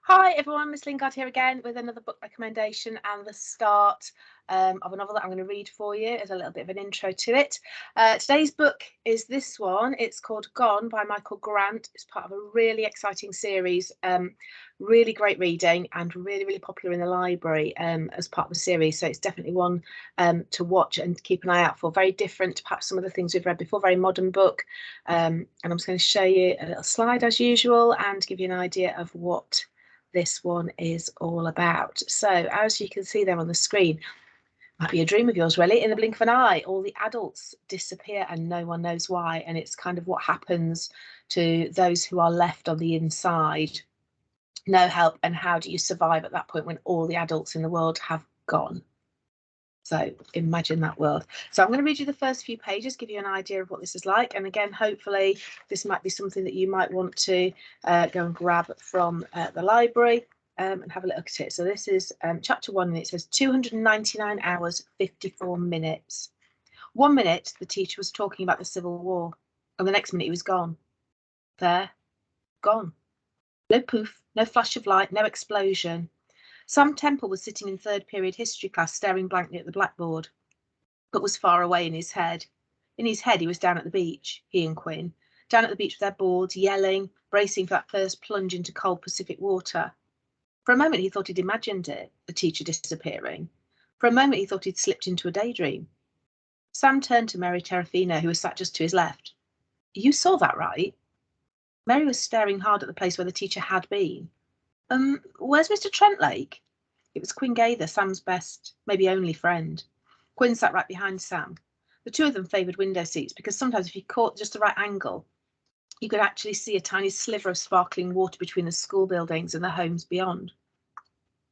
Hi everyone, Miss Lingard here again with another book recommendation and the start of a novel that I'm going to read for you as a little bit of an intro to it. Today's book is this one. It's called Gone by Michael Grant. It's part of a really exciting series, really great reading and really popular in the library as part of the series. So it's definitely one to watch and keep an eye out for. Very different to perhaps some of the things we've read before, very modern book. And I'm just going to show you a little slide as usual and give you an idea of what this one is all about. So as you can see there on the screen, might be a dream of yours really. In the blink of an eye, all the adults disappear and no one knows why, and it's kind of what happens to those who are left on the inside. No help, and how do you survive at that point when all the adults in the world have gone? So imagine that world. So I'm going to read you the first few pages, give you an idea of what this is like. And again, hopefully this might be something that you might want to go and grab from the library and have a look at it. So this is chapter 1, and it says 299 hours, 54 minutes. 1 minute, the teacher was talking about the Civil War, and the next minute he was gone. There, gone. No poof, no flash of light, no explosion. Sam Temple was sitting in third period history class, staring blankly at the blackboard, but was far away in his head. In his head, he was down at the beach, he and Quinn, down at the beach with their boards, yelling, bracing for that first plunge into cold Pacific water. For a moment, he thought he'd imagined it, the teacher disappearing. For a moment, he thought he'd slipped into a daydream. Sam turned to Mary Terrafina, who was sat just to his left. You saw that, right? Mary was staring hard at the place where the teacher had been. Where's Mr. Trentlake? It was Quinn Gaither, Sam's best, maybe only friend. Quinn sat right behind Sam. The two of them favoured window seats because sometimes if you caught just the right angle, you could actually see a tiny sliver of sparkling water between the school buildings and the homes beyond.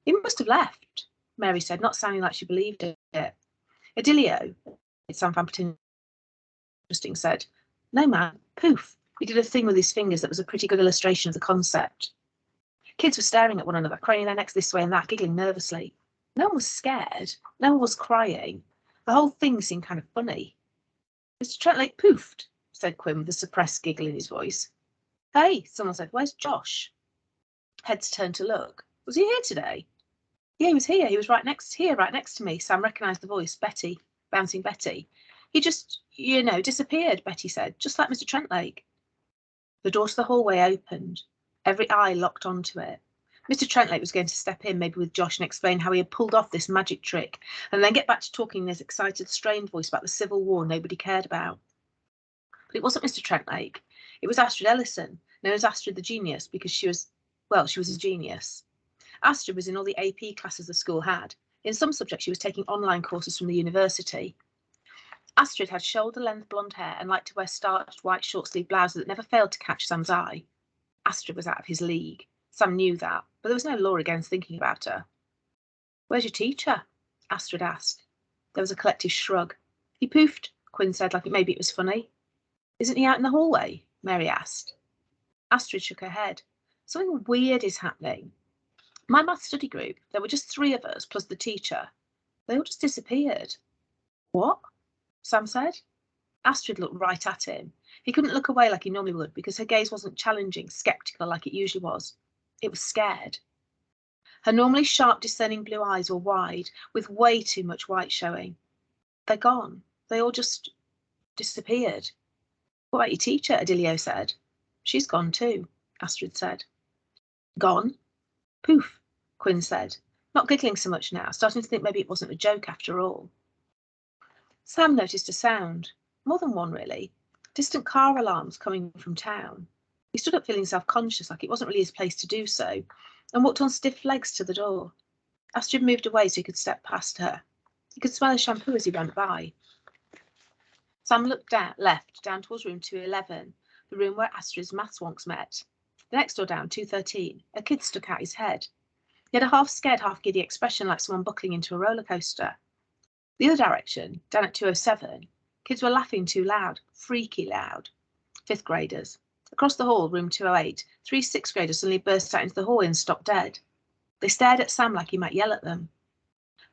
He must have left, Mary said, not sounding like she believed it. Adilio, Sam found particularly interesting, said, no man, poof. He did a thing with his fingers that was a pretty good illustration of the concept. Kids were staring at one another, craning their necks this way and that, giggling nervously. No one was scared. No one was crying. The whole thing seemed kind of funny. Mr. Trentlake poofed, said Quinn with a suppressed giggle in his voice. Hey, someone said, where's Josh? Heads turned to look. Was he here today? Yeah, he was here. He was right next to me. Sam recognised the voice. Betty, bouncing Betty. He just, disappeared, Betty said, just like Mr. Trentlake. The door to the hallway opened. Every eye locked onto it. Mr. Trentlake was going to step in, maybe with Josh, and explain how he had pulled off this magic trick, and then get back to talking in his excited, strained voice about the Civil War nobody cared about. But it wasn't Mr. Trentlake. It was Astrid Ellison, known as Astrid the Genius, because she was a genius. Astrid was in all the AP classes the school had. In some subjects, she was taking online courses from the university. Astrid had shoulder-length blonde hair and liked to wear starched white short-sleeved blouses that never failed to catch Sam's eye. Astrid was out of his league. Sam knew that, but there was no law against thinking about her. Where's your teacher? Astrid asked. There was a collective shrug. He poofed, Quinn said, like maybe it was funny. Isn't he out in the hallway? Mary asked. Astrid shook her head. Something weird is happening. My math study group, there were just 3 of us, plus the teacher. They all just disappeared. What? Sam said. Astrid looked right at him. He couldn't look away like he normally would because her gaze wasn't challenging, sceptical like it usually was. It was scared. Her normally sharp, discerning blue eyes were wide, with way too much white showing. They're gone. They all just disappeared. What about your teacher? Adilio said. She's gone too, Astrid said. Gone? Poof, Quinn said, not giggling so much now, starting to think maybe it wasn't a joke after all. Sam noticed a sound. More than one, really. Distant car alarms coming from town. He stood up feeling self-conscious, like it wasn't really his place to do so, and walked on stiff legs to the door. Astrid moved away so he could step past her. He could smell her shampoo as he ran by. Sam looked left, down towards room 211, the room where Astrid's maths wonks met. The next door down, 213, a kid stuck out his head. He had a half-scared, half-giddy expression like someone buckling into a roller coaster. The other direction, down at 207, kids were laughing too loud, freaky loud. 5th graders. Across the hall, room 208, 3 6th graders suddenly burst out into the hallway and stopped dead. They stared at Sam like he might yell at them.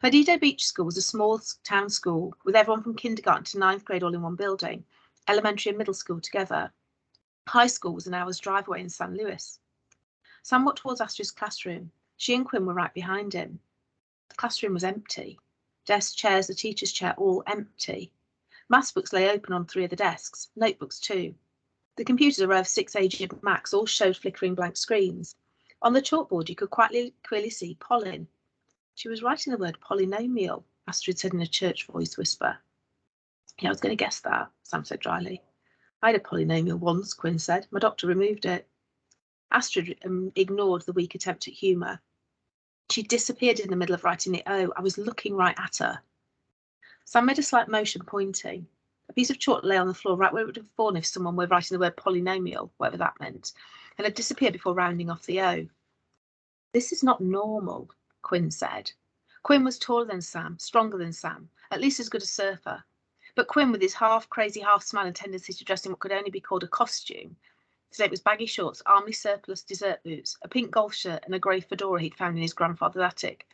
Perdido Beach School was a small town school with everyone from kindergarten to 9th grade all in one building, elementary and middle school together. High school was an hour's drive away in San Luis. Sam walked towards Astrid's classroom. She and Quinn were right behind him. The classroom was empty. Desks, chairs, the teacher's chair, all empty. Maths books lay open on 3 of the desks, notebooks too. The computers, a row of 6 aged Macs, all showed flickering blank screens. On the chalkboard, you could quite clearly see Pollen. She was writing the word polynomial, Astrid said in a church voice whisper. Yeah, I was going to guess that, Sam said dryly. I had a polynomial once, Quinn said. My doctor removed it. Astrid ignored the weak attempt at humour. She disappeared in the middle of writing the O. I was looking right at her. Sam made a slight motion, pointing. A piece of chalk lay on the floor right where it would have fallen if someone were writing the word polynomial, whatever that meant, and had disappeared before rounding off the O. This is not normal, Quinn said. Quinn was taller than Sam, stronger than Sam, at least as good a surfer. But Quinn, with his half-crazy, half-smiling tendency to dress in what could only be called a costume, today it was baggy shorts, army surplus dessert boots, a pink golf shirt and a grey fedora he'd found in his grandfather's attic,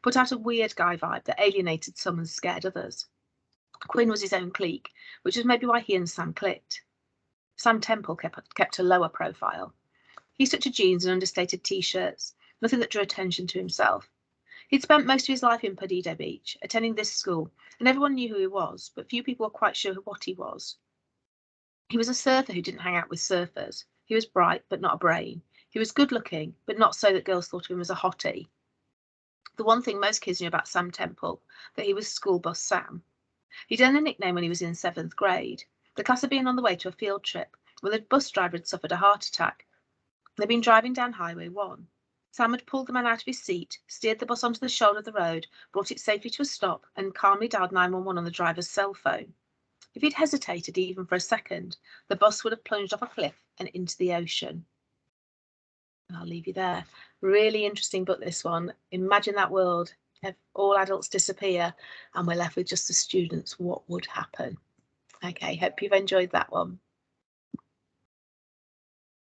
put out a weird guy vibe that alienated some and scared others. Quinn was his own clique, which was maybe why he and Sam clicked. Sam Temple kept a lower profile. He stuck to jeans and understated t-shirts, nothing that drew attention to himself. He'd spent most of his life in Perdido Beach, attending this school, and everyone knew who he was, but few people were quite sure what he was. He was a surfer who didn't hang out with surfers. He was bright, but not a brain. He was good-looking, but not so that girls thought of him as a hottie. The one thing most kids knew about Sam Temple, that he was School Bus Sam. He'd earned the nickname when he was in 7th grade. The class had been on the way to a field trip when the bus driver had suffered a heart attack. They'd been driving down Highway 1. Sam had pulled the man out of his seat, steered the bus onto the shoulder of the road, brought it safely to a stop, and calmly dialed 911 on the driver's cell phone. If he'd hesitated even for a second, the bus would have plunged off a cliff and into the ocean. I'll leave you there. Really interesting book, this one. Imagine that world. If all adults disappear and we're left with just the students, what would happen? Okay, hope you've enjoyed that one.